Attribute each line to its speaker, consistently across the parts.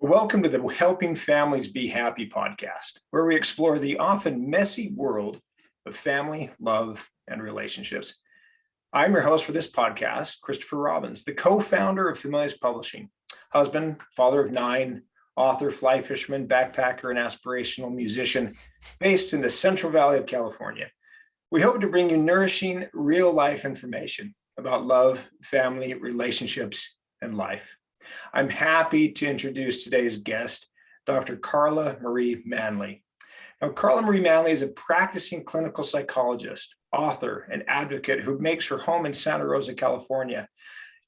Speaker 1: Welcome to the Helping Families Be Happy podcast, where we explore the often messy world of family, love, and relationships. I'm your host for this podcast, Christopher Robbins, the co-founder of Familias Publishing, husband, father of 9, author, fly fisherman, backpacker, and aspirational musician based in the Central Valley of California. We hope to bring you nourishing, real-life information about love, family, relationships, and life. I'm happy to introduce today's guest, Dr. Carla Marie Manly. Now, Carla Marie Manly is a practicing clinical psychologist, author, and advocate who makes her home in Santa Rosa, California.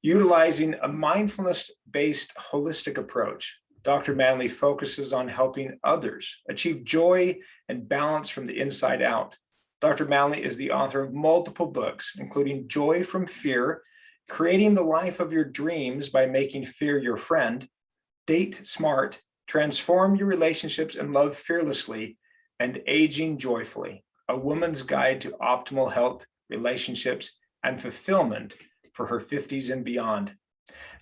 Speaker 1: Utilizing a mindfulness-based holistic approach, Dr. Manly focuses on helping others achieve joy and balance from the inside out. Dr. Manly is the author of multiple books, including Joy from Fear, Creating the Life of Your Dreams by Making Fear Your Friend, Date Smart, Transform Your Relationships and Love Fearlessly, and Aging Joyfully, A Woman's Guide to Optimal Health, Relationships, and Fulfillment for her 50s and beyond.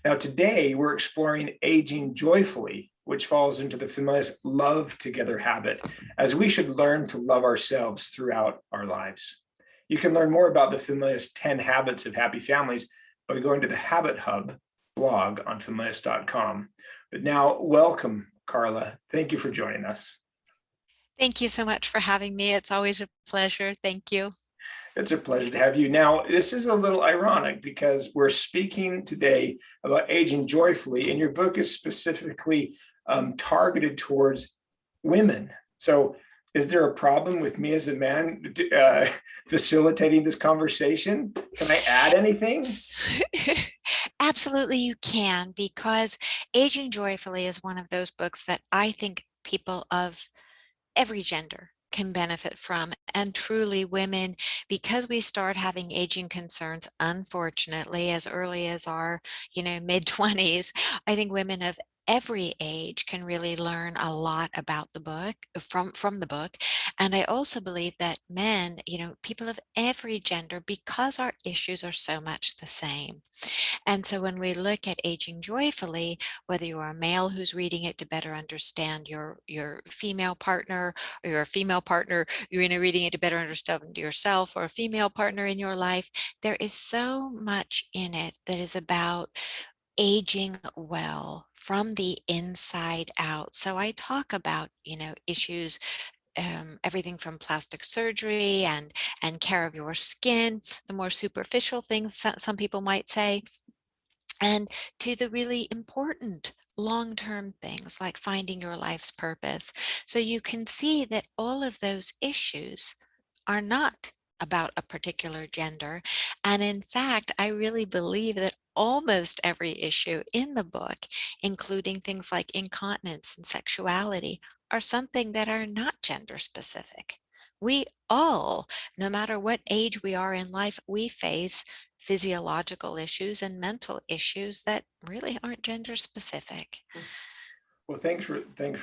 Speaker 1: Now, today we're exploring Aging Joyfully, which falls into the Familias Love Together habit, as we should learn to love ourselves throughout our lives. You can learn more about the Familias 10 Habits of Happy Families by going to the Habit Hub blog on familias.com. But now, welcome, Carla. Thank you for joining us.
Speaker 2: Thank you so much for having me. It's always a pleasure. Thank you.
Speaker 1: It's a pleasure to have you. Now, this is a little ironic because we're speaking today about aging joyfully, and your book is specifically targeted towards women. So is there a problem with me as a man facilitating this conversation? Can I add anything?
Speaker 2: Absolutely, you can, because Aging Joyfully is one of those books that I think people of every gender can benefit from, and truly women, because we start having aging concerns, unfortunately, as early as our, mid-20s. I think women of every age can really learn a lot about the book from the book. And I also believe that men, people of every gender, because our issues are so much the same. And so when we look at Aging Joyfully, whether you're a male who's reading it to better understand your female partner, or you're a female partner, you're reading it to better understand yourself, or a female partner in your life, there is so much in it that is about aging well from the inside out. So I talk about, issues, everything from plastic surgery and care of your skin, the more superficial things some people might say, and to the really important long-term things like finding your life's purpose. So you can see that all of those issues are not about a particular gender. And in fact, I really believe that almost every issue in the book, including things like incontinence and sexuality, are something that are not gender specific. We all, no matter what age we are in life, we face physiological issues and mental issues that really aren't gender specific.
Speaker 1: Well, thanks for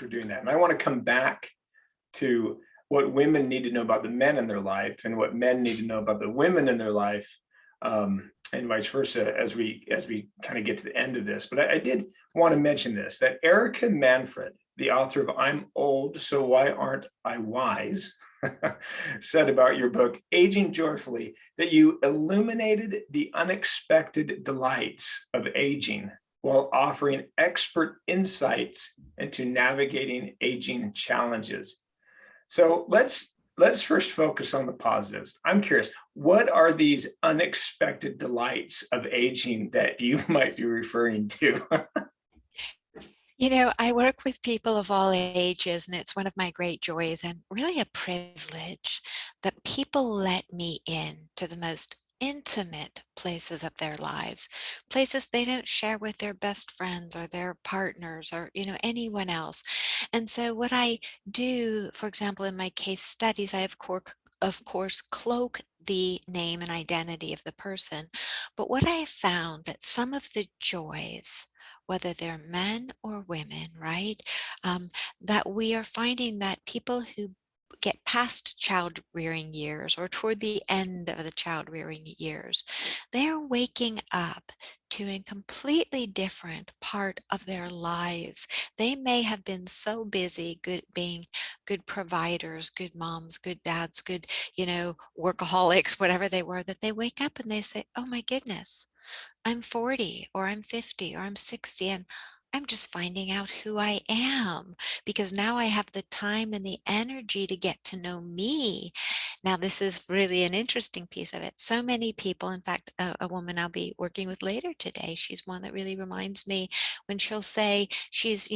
Speaker 1: doing that. And I want to come back to what women need to know about the men in their life and what men need to know about the women in their life, and vice versa as we kind of get to the end of this. But I did want to mention this, that Erica Manfred, the author of I'm Old, So Why Aren't I Wise, said about your book, Aging Joyfully, that you illuminated the unexpected delights of aging while offering expert insights into navigating aging challenges. So let's first focus on the positives. I'm curious, what are these unexpected delights of aging that you might be referring to?
Speaker 2: I work with people of all ages, and it's one of my great joys and really a privilege that people let me in to the most intimate places of their lives, places they don't share with their best friends or their partners or, anyone else. And so what I do, for example, in my case studies, I of course cloak the name and identity of the person. But what I have found that some of the joys, whether they're men or women, right? That we are finding that people who get past child rearing years or toward the end of the child rearing years, they're waking up to a completely different part of their lives. They may have been so busy being good providers, good moms, good dads, good, workaholics, whatever they were, that they wake up and they say, oh my goodness, I'm 40 or I'm 50 or I'm 60 and I'm just finding out who I am because now I have the time and the energy to get to know me. Now, this is really an interesting piece of it. So many people, in fact, a woman I'll be working with later today, she's one that really reminds me when she'll say she's,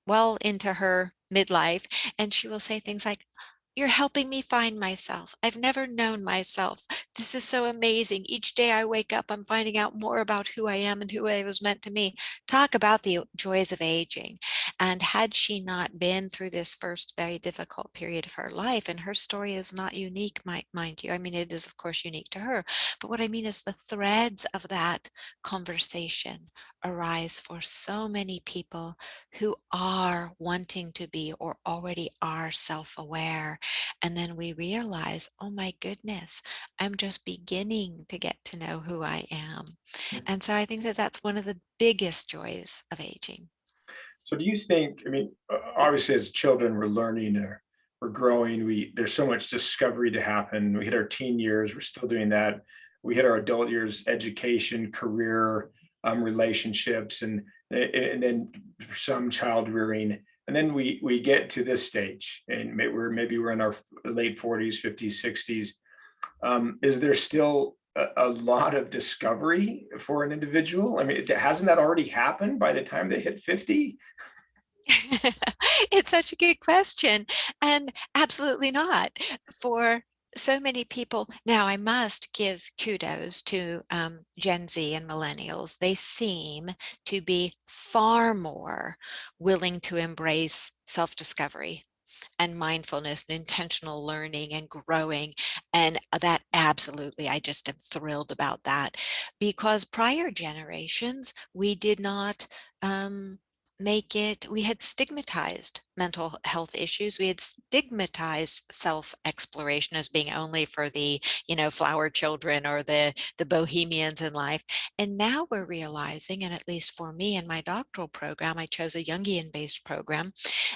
Speaker 2: well into her midlife, and she will say things like, you're helping me find myself. I've never known myself. This is so amazing. Each day I wake up, I'm finding out more about who I am and who I was meant to be. Talk about the joys of aging. And had she not been through this first very difficult period of her life, and her story is not unique, mind you. I mean, it is, of course, unique to her. But what I mean is the threads of that conversation arise for so many people who are wanting to be or already are self-aware. And then we realize, oh my goodness, I'm just beginning to get to know who I am. And so I think that that's one of the biggest joys of aging.
Speaker 1: So do you think, I mean, obviously as children, we're learning or we're growing, there's so much discovery to happen. We hit our teen years, we're still doing that. We hit our adult years, education, career, relationships, and then for some child rearing. And then we get to this stage and maybe we're in our late 40s, 50s, 60s. Is there still a lot of discovery for an individual? I mean, hasn't that already happened by the time they hit 50?
Speaker 2: It's such a good question. And absolutely not. For so many people, now I must give kudos to Gen Z and millennials. They seem to be far more willing to embrace self-discovery and mindfulness and intentional learning and growing. And that absolutely, I just am thrilled about that because prior generations, we did not we had stigmatized mental health issues. We had stigmatized self-exploration as being only for the, flower children or the bohemians in life. And now we're realizing, and at least for me in my doctoral program, I chose a Jungian-based program,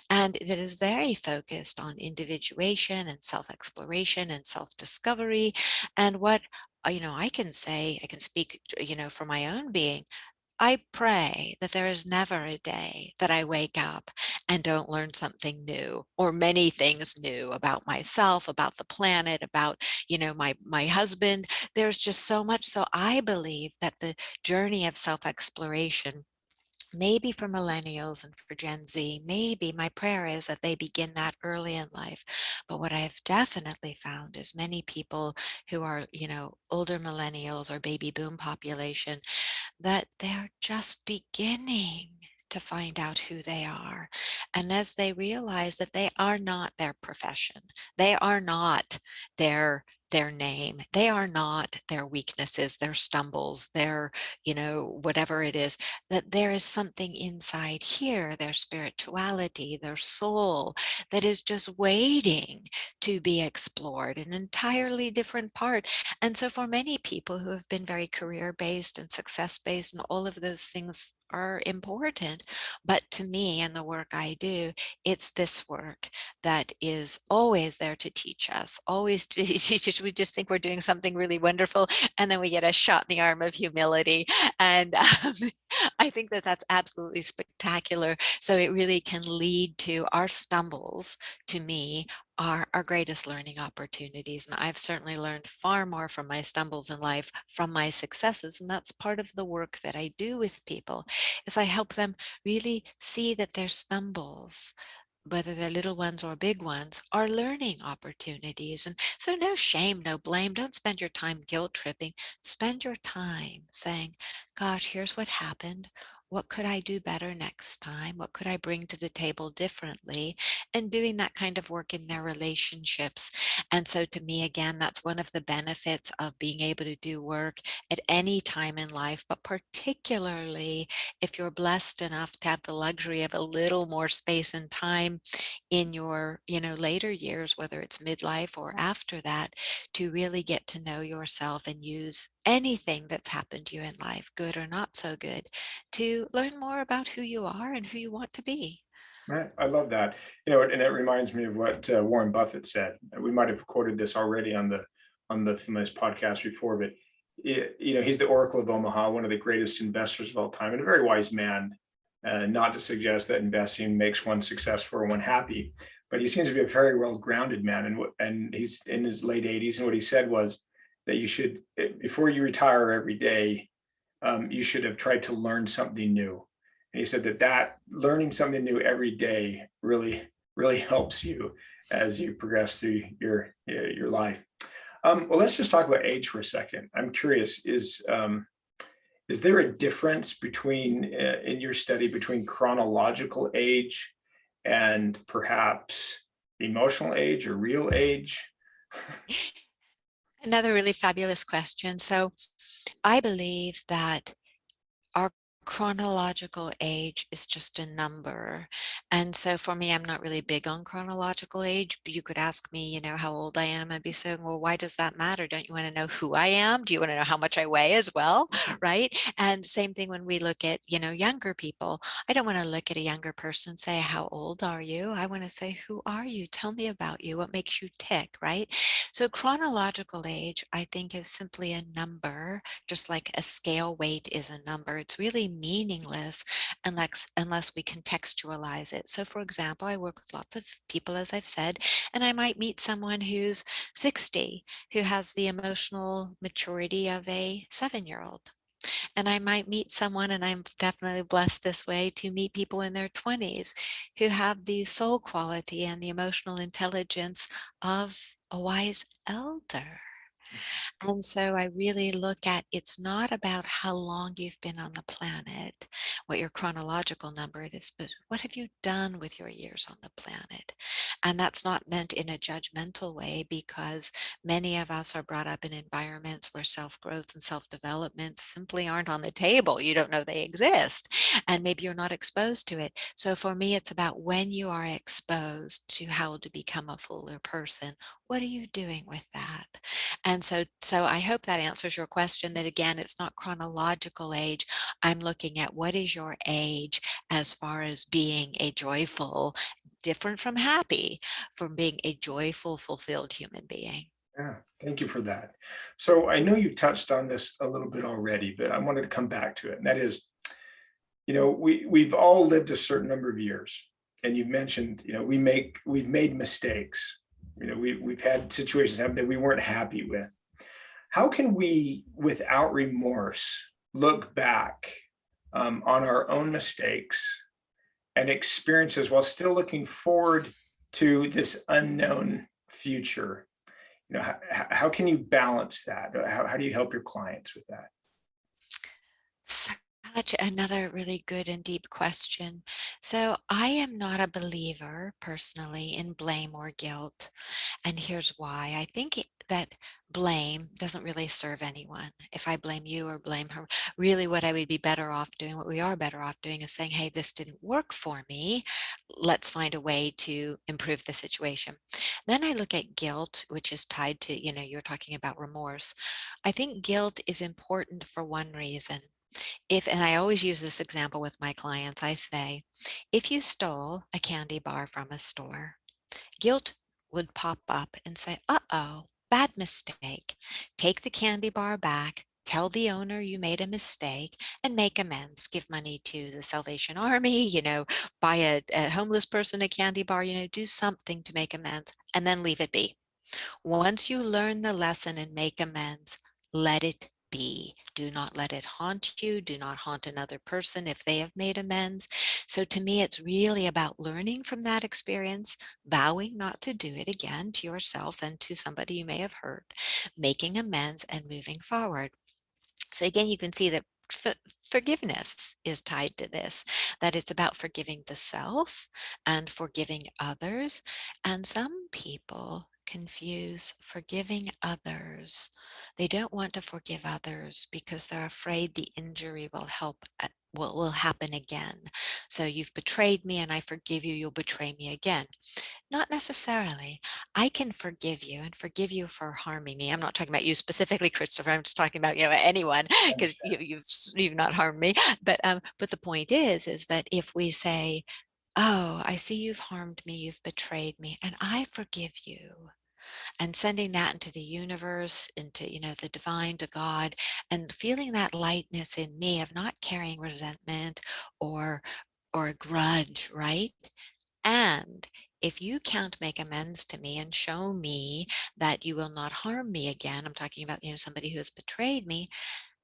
Speaker 2: and that is very focused on individuation and self-exploration and self-discovery. And what I can say, I can speak, for my own being. I pray that there is never a day that I wake up and don't learn something new or many things new about myself, about the planet, about, my husband. There's just so much. So I believe that the journey of self-exploration, maybe for millennials and for Gen Z, maybe my prayer is that they begin that early in life. But what I've definitely found is many people who are, older millennials or baby boom population, that they're just beginning to find out who they are. And as they realize that they are not their profession, they are not their name, they are not their weaknesses, their stumbles, their, whatever it is, that there is something inside here, their spirituality, their soul, that is just waiting to be explored, an entirely different part. And so for many people who have been very career based and success based, and all of those things are important. But to me and the work I do, it's this work that is always there to teach us, always to teach us. We just think we're doing something really wonderful, and then we get a shot in the arm of humility. And I think that that's absolutely spectacular. So it really can lead to our stumbles, to me, are our greatest learning opportunities. And I've certainly learned far more from my stumbles in life, from my successes. And that's part of the work that I do with people, is I help them really see that their stumbles, whether they're little ones or big ones, are learning opportunities. And so no shame, no blame. Don't spend your time guilt tripping. Spend your time saying, gosh, here's what happened. What could I do better next time? What could I bring to the table differently? And doing that kind of work in their relationships. And so to me, again, that's one of the benefits of being able to do work at any time in life, but particularly if you're blessed enough to have the luxury of a little more space and time in your, later years, whether it's midlife or after that, to really get to know yourself and use anything that's happened to you in life, good or not so good, to learn more about who you are and who you want to be.
Speaker 1: Right. I love that. And it reminds me of what Warren Buffett said. We might have quoted this already on the famous podcast before, but he's the Oracle of Omaha, one of the greatest investors of all time, and a very wise man. Not to suggest that investing makes one successful or one happy, but he seems to be a very well-grounded man, and he's in his late 80s. And what he said was that you should, before you retire every day, you should have tried to learn something new. And he said that learning something new every day really helps you as you progress through your life. Well, let's just talk about age for a second. I'm curious, is there a difference between in your study between chronological age and perhaps emotional age or real age?
Speaker 2: Another really fabulous question. So I believe that our chronological age is just a number. And so for me, I'm not really big on chronological age, but you could ask me, how old I am. I'd be saying, well, why does that matter? Don't you want to know who I am? Do you want to know how much I weigh as well? Right. And same thing when we look at, younger people. I don't want to look at a younger person and say, how old are you? I want to say, who are you? Tell me about you. What makes you tick? Right. So chronological age, I think, is simply a number, just like a scale weight is a number. It's really meaningless unless we contextualize it. So for example, I work with lots of people, as I've said, and I might meet someone who's 60, who has the emotional maturity of a 7-year-old. And I might meet someone, and I'm definitely blessed this way, to meet people in their 20s who have the soul quality and the emotional intelligence of a wise elder. And so I really look at, it's not about how long you've been on the planet, what your chronological number is, but what have you done with your years on the planet? And that's not meant in a judgmental way, because many of us are brought up in environments where self-growth and self-development simply aren't on the table. You don't know they exist, and maybe you're not exposed to it. So for me, it's about when you are exposed to how to become a fuller person, what are you doing with that? And so I hope that answers your question, that again, it's not chronological age. I'm looking at what is your age as far as being a joyful, different from happy, from being a joyful, fulfilled human being.
Speaker 1: Yeah, thank you for that. So I know you've touched on this a little bit already, but I wanted to come back to it. And that is, we've all lived a certain number of years. And you've mentioned, we've made mistakes. We've had situations happen that we weren't happy with. How can we, without remorse, look back on our own mistakes and experiences while still looking forward to this unknown future? How can you balance that? How do you help your clients with that?
Speaker 2: Such another really good and deep question. So I am not a believer personally in blame or guilt. And here's why. I think that blame doesn't really serve anyone. If I blame you or blame her, really what I would be better off doing, what we are better off doing, is saying, hey, this didn't work for me. Let's find a way to improve the situation. Then I look at guilt, which is tied to, you're talking about remorse. I think guilt is important for one reason. And I always use this example with my clients, I say, if you stole a candy bar from a store, guilt would pop up and say, uh-oh, bad mistake. Take the candy bar back, tell the owner you made a mistake, and make amends. Give money to the Salvation Army, buy a homeless person a candy bar, do something to make amends, and then leave it be. Once you learn the lesson and make amends, let it be. Do not let it haunt you. Do not haunt another person if they have made amends. So to me, it's really about learning from that experience, vowing not to do it again to yourself and to somebody you may have hurt, making amends and moving forward. So again, you can see that forgiveness is tied to this, that it's about forgiving the self and forgiving others. And some people confuse forgiving others. They don't want to forgive others because they're afraid the injury will happen again. So you've betrayed me and I forgive you, you'll betray me again. Not necessarily. I can forgive you and forgive you for harming me. I'm not talking about you specifically, Christopher. I'm just talking about, anyone,
Speaker 1: I
Speaker 2: because
Speaker 1: understand.
Speaker 2: you've not harmed me. But the point is that if we say, "Oh, I see you've harmed me, you've betrayed me, and I forgive you," and sending that into the universe, into, the divine, to God, and feeling that lightness in me of not carrying resentment or or a grudge, right? And if you can't make amends to me and show me that you will not harm me again, I'm talking about, somebody who has betrayed me,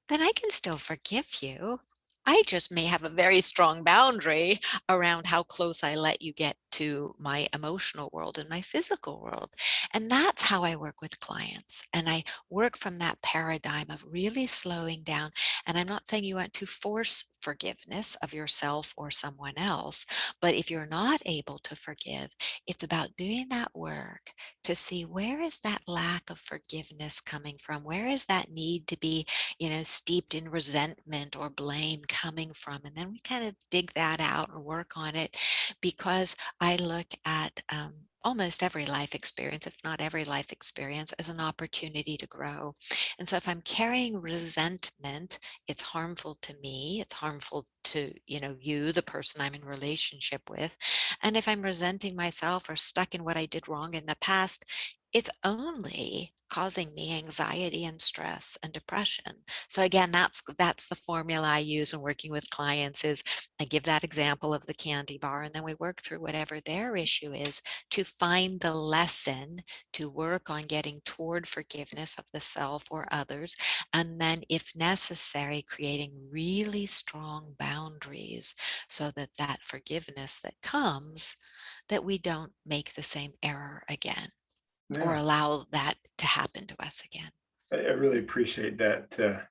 Speaker 2: then I can still forgive you. I just may have a very strong boundary around how close I let you get to my emotional world and my physical world. And that's how I work with clients. And I work from that paradigm of really slowing down. And I'm not saying you want to force forgiveness of yourself or someone else, but if you're not able to forgive, it's about doing that work to see, where is that lack of forgiveness coming from? Where is that need to be, steeped in resentment or blame coming from? And then we kind of dig that out and work on it, because I look at almost every life experience, if not every life experience, as an opportunity to grow. And so if I'm carrying resentment, it's harmful to me, it's harmful to, you, the person I'm in relationship with. And if I'm resenting myself or stuck in what I did wrong in the past, it's only causing me anxiety and stress and depression. So again, that's the formula I use when working with clients. Is I give that example of the candy bar, and then we work through whatever their issue is to find the lesson, to work on getting toward forgiveness of the self or others, and then if necessary, creating really strong boundaries so that that forgiveness that comes, that we don't make the same error again or
Speaker 1: Yeah,
Speaker 2: allow that to happen to us again.
Speaker 1: I really appreciate that a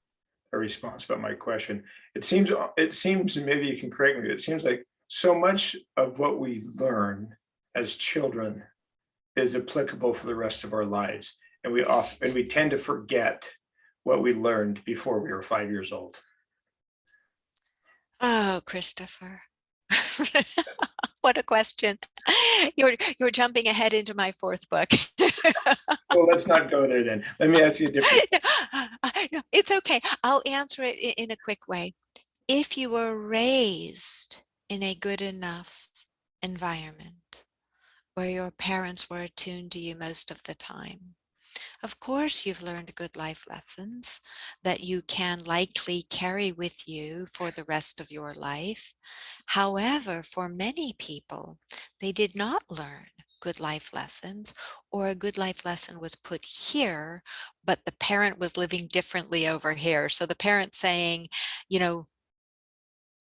Speaker 1: response about my question. It seems, and maybe you can correct me, it seems like so much of what we learn as children is applicable for the rest of our lives. And we tend to forget what we learned before we were 5 years old.
Speaker 2: Oh, Christopher. What a question. You're jumping ahead into my fourth book.
Speaker 1: Well, let's not go there then. Let me ask you a different.
Speaker 2: No, it's okay. I'll answer it in a quick way. If you were raised in a good enough environment where your parents were attuned to you most of the time, of course, you've learned good life lessons that you can likely carry with you for the rest of your life. However, for many people, they did not learn good life lessons, or a good life lesson was put here, but the parent was living differently over here. So the parent saying, you know,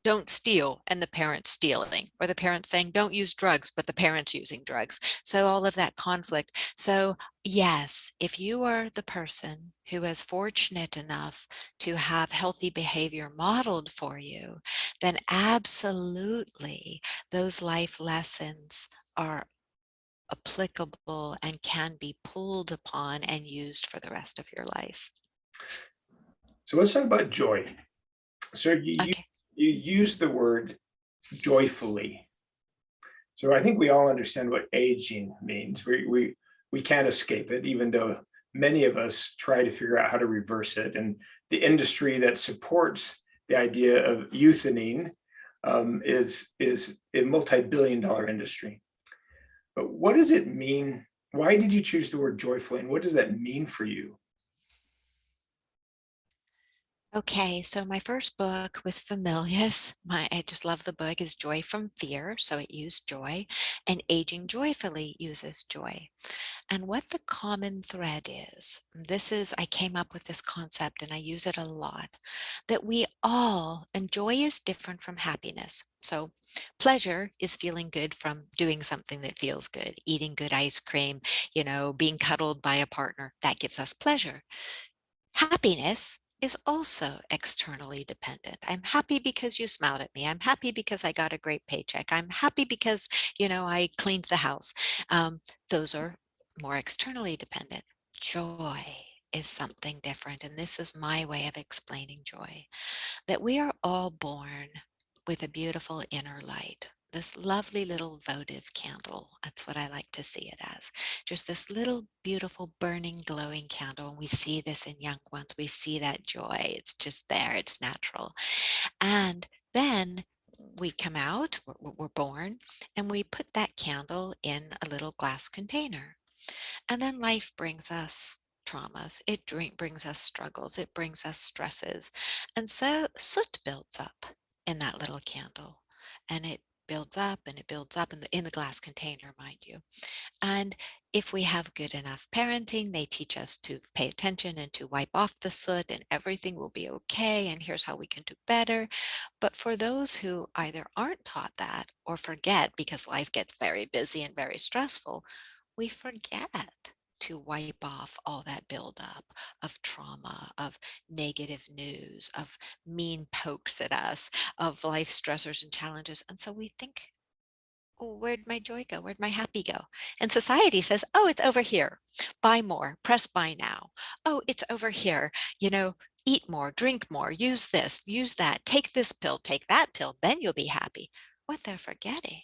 Speaker 2: don't steal, and the parents stealing, or the parents saying don't use drugs, but the parents using drugs. So all of that conflict. So yes, if you are the person who is fortunate enough to have healthy behavior modeled for you, then absolutely those life lessons are applicable and can be pulled upon and used for the rest of your life.
Speaker 1: So let's talk about joy. So
Speaker 2: Okay.
Speaker 1: you use the word joyfully. So I think we all understand what aging means. We can't escape it, even though many of us try to figure out how to reverse it. And the industry that supports the idea of youthening is a multi-billion-dollar industry. But what does it mean? Why did you choose the word joyfully, and what does that mean for you?
Speaker 2: Okay, so my first book with Familius, I just love the book, is Joy from Fear. So it used joy, and Aging Joyfully uses joy. And what the common thread is, I came up with this concept and I use it a lot, that we all, and joy is different from happiness. So pleasure is feeling good from doing something that feels good, eating good ice cream, being cuddled by a partner, that gives us pleasure. Happiness is also externally dependent. I'm happy because you smiled at me. I'm happy because I got a great paycheck. I'm happy because, I cleaned the house. Those are more externally dependent. Joy is something different. And this is my way of explaining joy, that we are all born with a beautiful inner light. this lovely little votive candle. That's what I like to see it as. Just this little beautiful burning glowing candle. And we see this in young ones. We see that joy. It's just there. It's natural. And then we come out, we're born, and we put that candle in a little glass container. And then life brings us traumas. It brings us struggles. It brings us stresses. And so soot builds up in that little candle. And it builds up and it builds up in the glass container, mind you. And if we have good enough parenting, they teach us to pay attention and to wipe off the soot and everything will be okay. And here's how we can do better. But for those who either aren't taught that or forget because life gets very busy and very stressful, we forget to wipe off all that buildup of trauma, of negative news, of mean pokes at us, of life stressors and challenges. And so we think, oh, where'd my joy go? Where'd my happy go? And society says, oh, it's over here. Buy more, press buy now. Oh, it's over here. Eat more, drink more, use this, use that, take this pill, take that pill, then you'll be happy. What they're forgetting,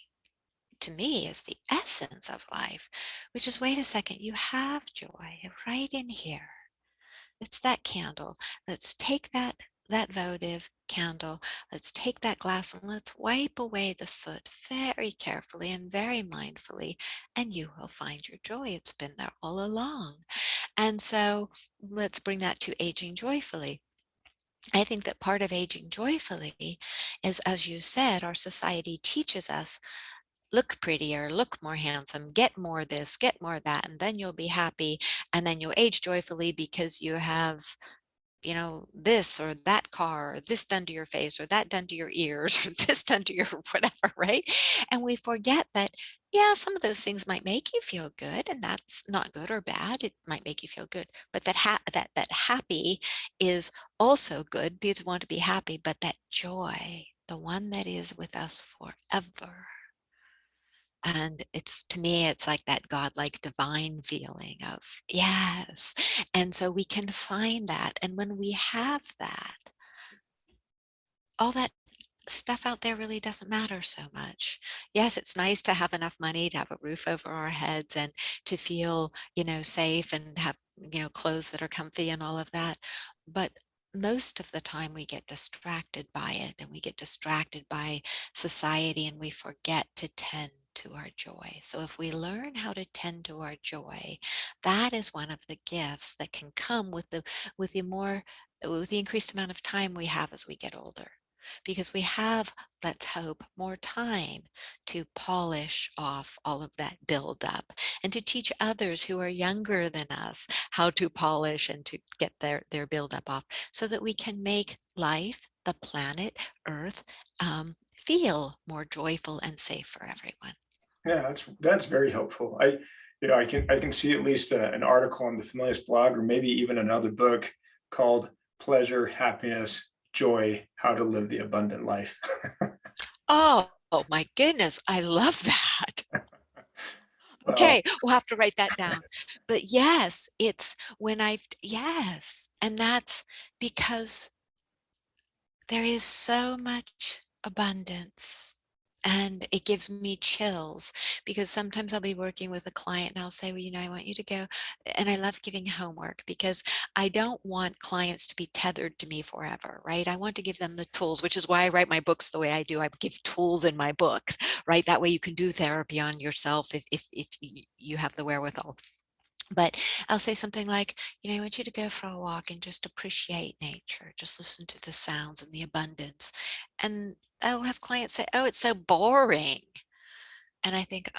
Speaker 2: to me, is the essence of life, which is, wait a second, you have joy right in here. It's that candle. Let's take that votive candle. Let's take that glass and let's wipe away the soot very carefully and very mindfully, and you will find your joy. It's been there all along. And so let's bring that to aging joyfully. I think that part of aging joyfully is, as you said, our society teaches us, look prettier, look more handsome, get more this, get more that, and then you'll be happy. And then you'll age joyfully because you have, this or that car, or this done to your face, or that done to your ears, or this done to your whatever, right? And we forget that, yeah, some of those things might make you feel good, and that's not good or bad. It might make you feel good, but that happy is also good because we want to be happy. But that joy, the one that is with us forever, and it's, to me, it's like that godlike divine feeling of yes. And so we can find that. And when we have that, all that stuff out there really doesn't matter so much. Yes, it's nice to have enough money to have a roof over our heads and to feel, safe and have, clothes that are comfy and all of that. But most of the time we get distracted by it, and we get distracted by society, and we forget to tend to our joy. So if we learn how to tend to our joy, that is one of the gifts that can come with the increased amount of time we have as we get older, because we have, let's hope, more time to polish off all of that buildup and to teach others who are younger than us how to polish and to get their buildup off, so that we can make life, the planet, Earth, feel more joyful and safe for everyone.
Speaker 1: Yeah, that's very helpful. I can see at least an article on the Familius blog, or maybe even another book called Pleasure, Happiness, Joy: How to Live the Abundant Life.
Speaker 2: Oh my goodness, I love that.
Speaker 1: Well,
Speaker 2: Okay, we'll have to write that down. But yes, it's yes. And that's because there is so much abundance. And it gives me chills, because sometimes I'll be working with a client and I'll say, well, I want you to go. And I love giving homework because I don't want clients to be tethered to me forever, right? I want to give them the tools, which is why I write my books the way I do. I give tools in my books, right? That way you can do therapy on yourself if you have the wherewithal. But I'll say something like, I want you to go for a walk and just appreciate nature. Just listen to the sounds and the abundance. And I'll have clients say, oh, it's so boring. And I think,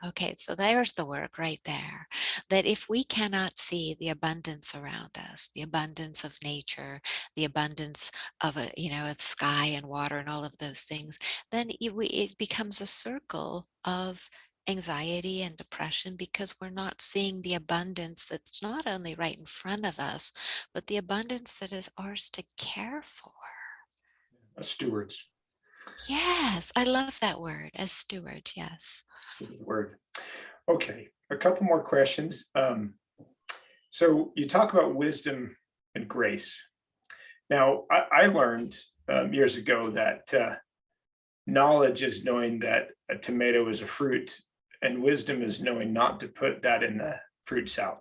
Speaker 2: okay, so there's the work right there. That if we cannot see the abundance around us, the abundance of nature, the abundance of a sky and water and all of those things, then it becomes a circle of anxiety and depression, because we're not seeing the abundance that's not only right in front of us, but the abundance that is ours to care for.
Speaker 1: stewards.
Speaker 2: Yes, I love that word, as steward. Yes.
Speaker 1: Word. Okay, a couple more questions. So you talk about wisdom and grace. Now, I learned years ago that knowledge is knowing that a tomato is a fruit, and wisdom is knowing not to put that in the fruit salad.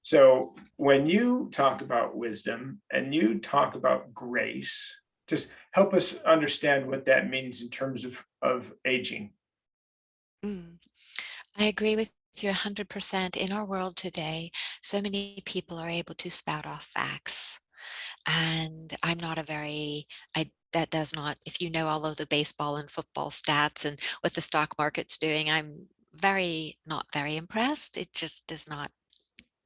Speaker 1: So when you talk about wisdom and you talk about grace, just help us understand what that means in terms of aging.
Speaker 2: Mm. I agree with you 100%. In our world today, so many people are able to spout off facts. And I'm not a very, that does not, if you know all of the baseball and football stats and what the stock market's doing, I'm not very impressed. It just does not,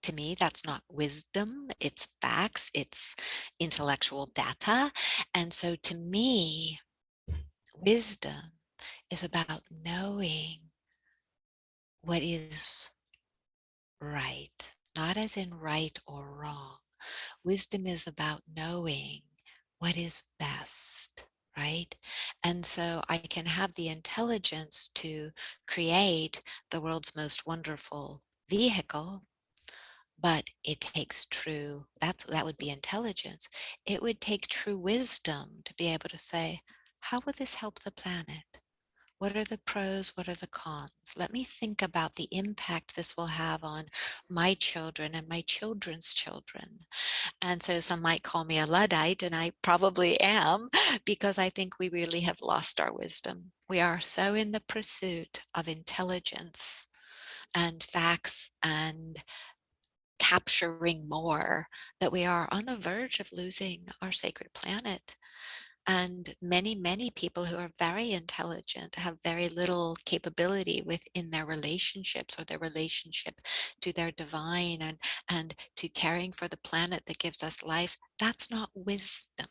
Speaker 2: to me, that's not wisdom. It's facts, it's intellectual data. And so to me, wisdom is about knowing what is right, not as in right or wrong. Wisdom is about knowing what is best, right? And so I can have the intelligence to create the world's most wonderful vehicle, but it takes that would be intelligence. It would take true wisdom to be able to say, how will this help the planet? What are the pros? What are the cons? Let me think about the impact this will have on my children and my children's children. And so some might call me a Luddite, and I probably am, because I think we really have lost our wisdom. We are so in the pursuit of intelligence and facts and capturing more that we are on the verge of losing our sacred planet. And many people who are very intelligent have very little capability within their relationships or their relationship to their divine and to caring for the planet that gives us life. That's not wisdom.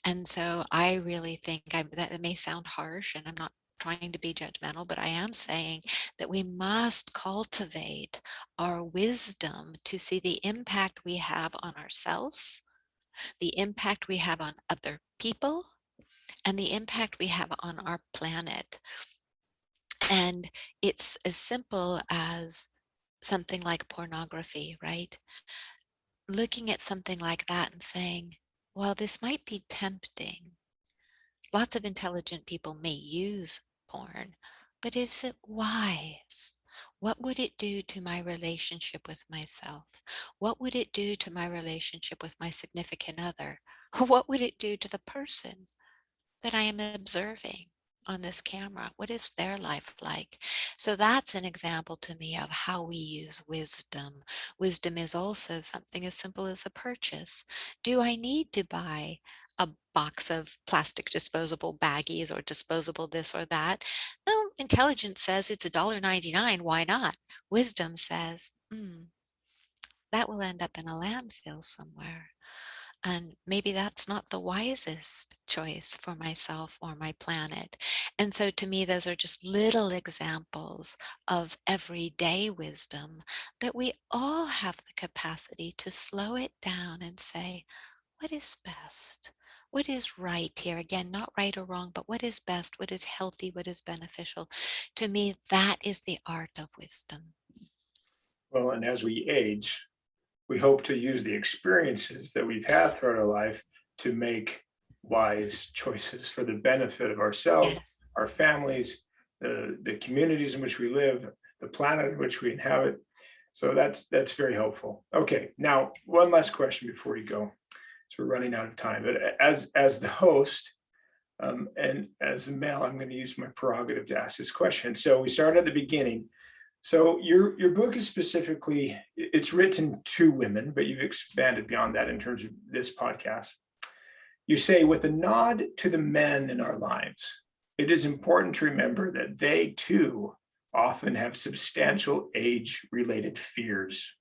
Speaker 2: And so I really think that it may sound harsh, and I'm not trying to be judgmental, but I am saying that we must cultivate our wisdom to see the impact we have on ourselves, the impact we have on other people, and the impact we have on our planet. And it's as simple as something like pornography, right? Looking at something like that and saying, well, this might be tempting. Lots of intelligent people may use porn, but is it wise? What would it do to my relationship with myself? What would it do to my relationship with my significant other? What would it do to the person that I am observing on this camera? What is their life like? So that's an example to me of how we use wisdom. Wisdom is also something as simple as a purchase. Do I need to buy a box of plastic disposable baggies or disposable this or that? Well, intelligence says it's $1.99. Why not? Wisdom says, that will end up in a landfill somewhere. And maybe that's not the wisest choice for myself or my planet. And so to me, those are just little examples of everyday wisdom that we all have the capacity to slow it down and say, what is best? What is right here? Again, not right or wrong, but what is best? What is healthy? What is beneficial? To me, that is the art of wisdom.
Speaker 1: Well, and as we age, we hope to use the experiences that we've had throughout our life to make wise choices for the benefit of ourselves,
Speaker 2: Yes.
Speaker 1: our families, the communities in which we live, the planet in which we inhabit. So that's very helpful. Okay, now one last question before you go. So we're running out of time. But as the host and as a male, I'm going to use my prerogative to ask this question. So we start at the beginning. So your book is specifically, it's written to women, but you've expanded beyond that in terms of this podcast. You say, with a nod to the men in our lives, it is important to remember that they too often have substantial age-related fears.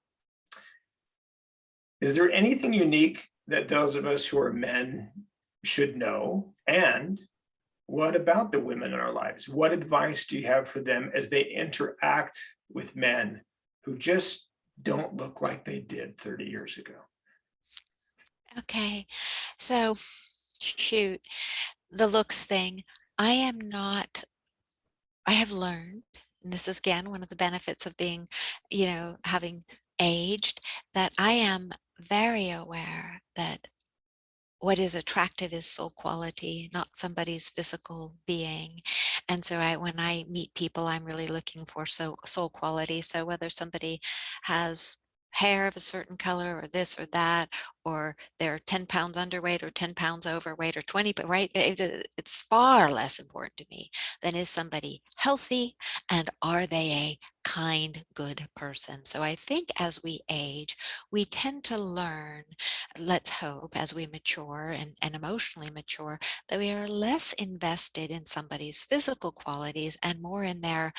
Speaker 1: Is there anything unique that those of us who are men should know? And what about the women in our lives? What advice do you have for them as they interact with men who just don't look like they did 30 years ago?
Speaker 2: Okay. So, shoot, the looks thing. I am not, I have learned, and this is again one of the benefits of being, having aged, that I am very aware that what is attractive is soul quality, not somebody's physical being. And so when I meet people, I'm really looking for soul quality. So whether somebody has hair of a certain color or this or that, or they're 10 pounds underweight or 10 pounds overweight or 20, but right, it's far less important to me than is somebody healthy and are they a kind, good person. So I think as we age, we tend to learn, let's hope, as we mature and emotionally mature, that we are less invested in somebody's physical qualities and more in their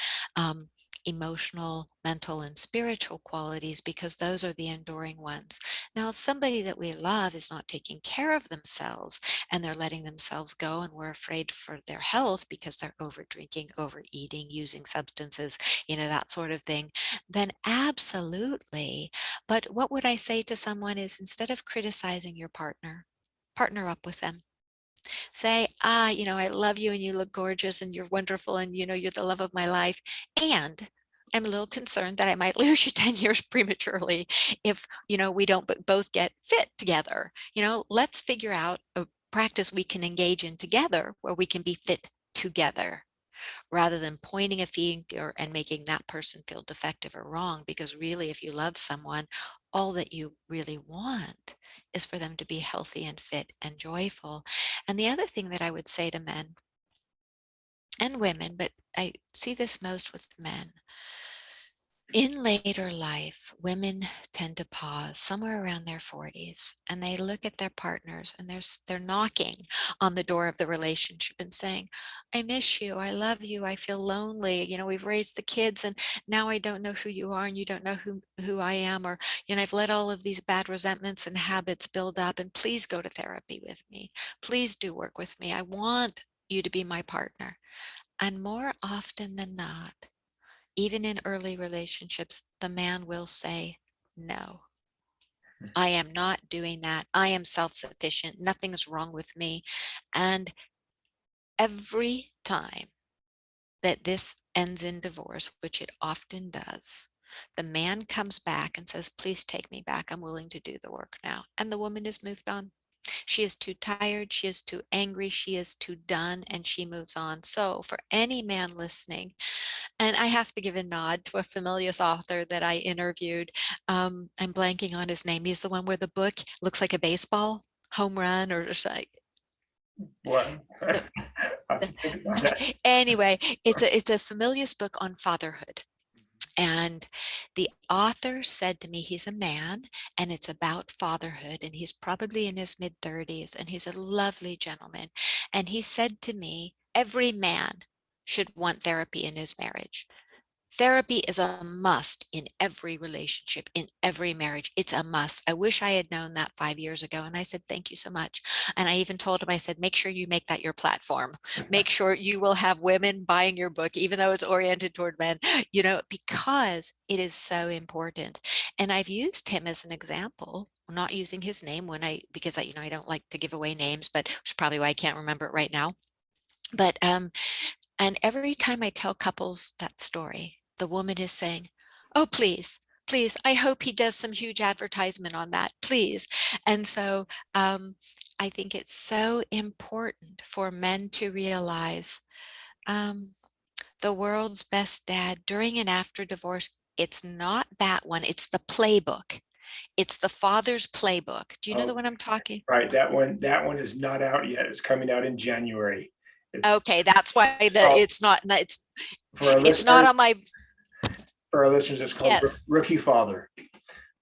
Speaker 2: emotional, mental, and spiritual qualities, because those are the enduring ones. Now, if somebody that we love is not taking care of themselves and they're letting themselves go and we're afraid for their health because they're over drinking, overeating, using substances, that sort of thing, then absolutely. But what would I say to someone is, instead of criticizing your partner up with them. Say, I love you and you look gorgeous and you're wonderful and you're the love of my life. And I'm a little concerned that I might lose you 10 years prematurely if, we don't both get fit together. Let's figure out a practice we can engage in together where we can be fit together, rather than pointing a finger and making that person feel defective or wrong. Because really, if you love someone, all that you really want is for them to be healthy and fit and joyful. And the other thing that I would say to men and women, but I see this most with men, in later life, women tend to pause somewhere around their 40s and they look at their partners and they're knocking on the door of the relationship and saying, I miss you, I love you, I feel lonely, we've raised the kids and now I don't know who you are and you don't know who I am, or I've let all of these bad resentments and habits build up, and please go to therapy with me, please do work with me, I want you to be my partner. And more often than not, even in early relationships, the man will say, no, I am not doing that. I am self-sufficient. Nothing's wrong with me. And every time that this ends in divorce, which it often does, the man comes back and says, please take me back. I'm willing to do the work now. And the woman has moved on. She is too tired, she is too angry, she is too done, and she moves on. So for any man listening, and I have to give a nod to a familiar author that I interviewed. I'm blanking on his name. He's the one where the book looks like a baseball home run or like
Speaker 1: Well, I
Speaker 2: the,
Speaker 1: have to think about that.
Speaker 2: anyway, it's a familiar book on fatherhood. And the author said to me, he's a man and it's about fatherhood, and he's probably in his mid 30s and he's a lovely gentleman. And he said to me, every man should want therapy in his marriage. Therapy is a must in every relationship, in every marriage. It's a must. I wish I had known that 5 years ago. And I said, thank you so much. And I even told him, I said, make sure you make that your platform. Make sure you will have women buying your book, even though it's oriented toward men, because it is so important. And I've used him as an example. I'm not using his name because I don't like to give away names, but which is probably why I can't remember it right now. But and every time I tell couples that story, the woman is saying, oh, please, please, I hope he does some huge advertisement on that, please. And so I think it's so important for men to realize um, the world's best dad during and after divorce. It's not that one, it's the playbook. It's the father's playbook. Do you know the
Speaker 1: Oh,
Speaker 2: one I'm talking?
Speaker 1: right. That one is not out yet. It's coming out in January. It's
Speaker 2: Okay, that's why
Speaker 1: called,
Speaker 2: it's not,
Speaker 1: for our
Speaker 2: it's not
Speaker 1: listeners,
Speaker 2: on my,
Speaker 1: it's called
Speaker 2: yes.
Speaker 1: Rookie Father.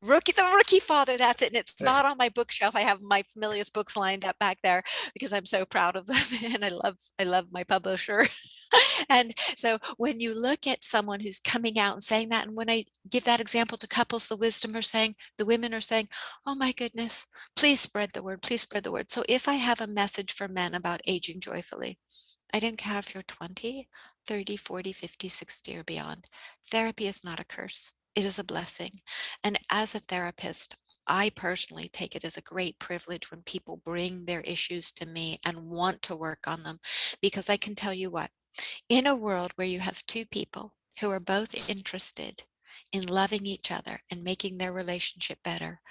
Speaker 2: The Rookie Father, that's it. And it's
Speaker 1: Yeah.
Speaker 2: not on my bookshelf. I have my Familius books lined up back there because I'm so proud of them and I love my publisher. And so when you look at someone who's coming out and saying that, and when I give that example to couples, the women are saying, oh my goodness, please spread the word, please spread the word. So if I have a message for men about aging joyfully, I didn't care if you're 20, 30, 40, 50, 60 or beyond. Therapy is not a curse. It is a blessing. And as a therapist, I personally take it as a great privilege when people bring their issues to me and want to work on them, because I can tell you what, in a world where you have two people who are both interested in loving each other and making their relationship better,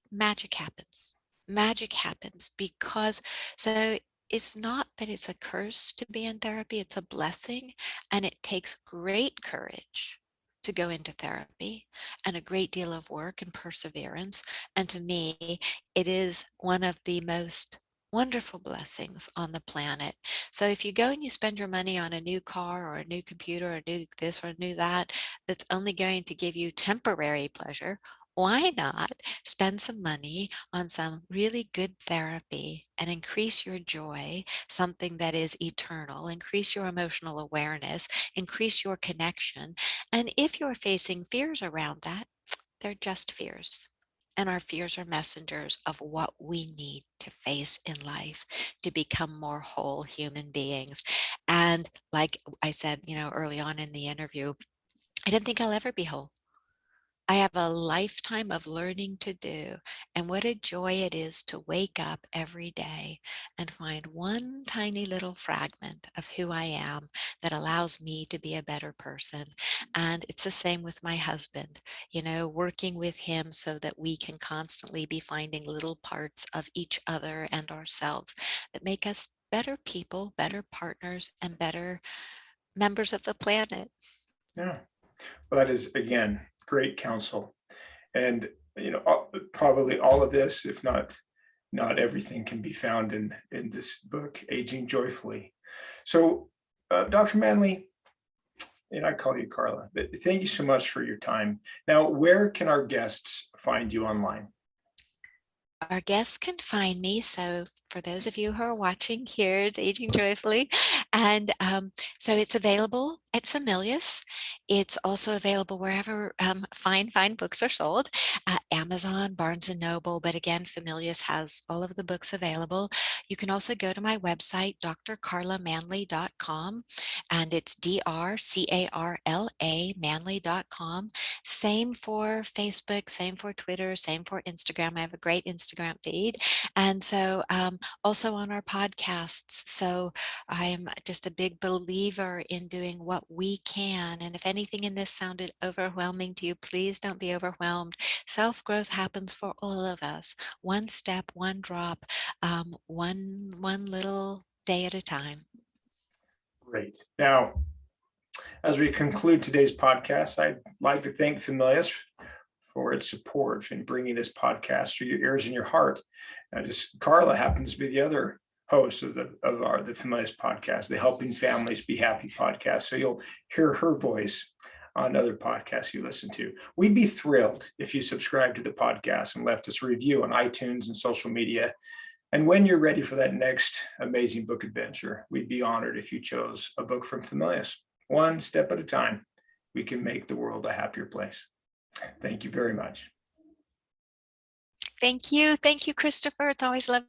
Speaker 2: magic happens. Magic happens because, so it's not that it's a curse to be in therapy, it's a blessing, and it takes great courage to go into therapy and a great deal of work and perseverance. And to me, it is one of the most wonderful blessings on the planet. So if you go and you spend your money on a new car or a new computer or a new this or a new that, that's only going to give you temporary pleasure, why not spend some money on some really good therapy and increase your joy, something that is eternal, increase your emotional awareness, increase your connection. And if you're facing fears around that, they're just fears. And our fears are messengers of what we need to face in life to become more whole human beings. And like I said, early on in the interview, I didn't think I'll ever be whole. I have a lifetime of learning to do, and what a joy it is to wake up every day and find one tiny little fragment of who I am that allows me to be a better person. And it's the same with my husband, working with him so that we can constantly be finding little parts of each other and ourselves that make us better people, better partners, and better members of the planet.
Speaker 1: Yeah. Well, that is, again, great counsel. And, probably all of this, if not everything, can be found in this book, Aging Joyfully. So, Dr. Manly, and I call you Carla, but thank you so much for your time. Now, where can our guests find you online?
Speaker 2: Our guests can find me. So for those of you who are watching, here's Aging Joyfully. And so it's available at Familius. It's also available wherever fine books are sold, Amazon, Barnes and Noble. But again, Familius has all of the books available. You can also go to my website, drcarlamanly.com, and it's DRCARLA manly.com. Same for Facebook, same for Twitter, same for Instagram. I have a great Instagram feed. And so also on our podcasts. So I'm just a big believer in doing what we can. And if anything in this sounded overwhelming to you, please don't be overwhelmed. Self-growth happens for all of us. One step, one drop, one little day at a time.
Speaker 1: Great. Now, as we conclude today's podcast, I'd like to thank Familius for its support in bringing this podcast to your ears and your heart. Carla happens to be the other host of the Familius podcast, the Helping Families Be Happy podcast. So you'll hear her voice on other podcasts you listen to. We'd be thrilled if you subscribe to the podcast and left us a review on iTunes and social media. And when you're ready for that next amazing book adventure, we'd be honored if you chose a book from Familius. One step at a time, we can make the world a happier place. Thank you very much.
Speaker 2: Thank you. Thank you, Christopher. It's always lovely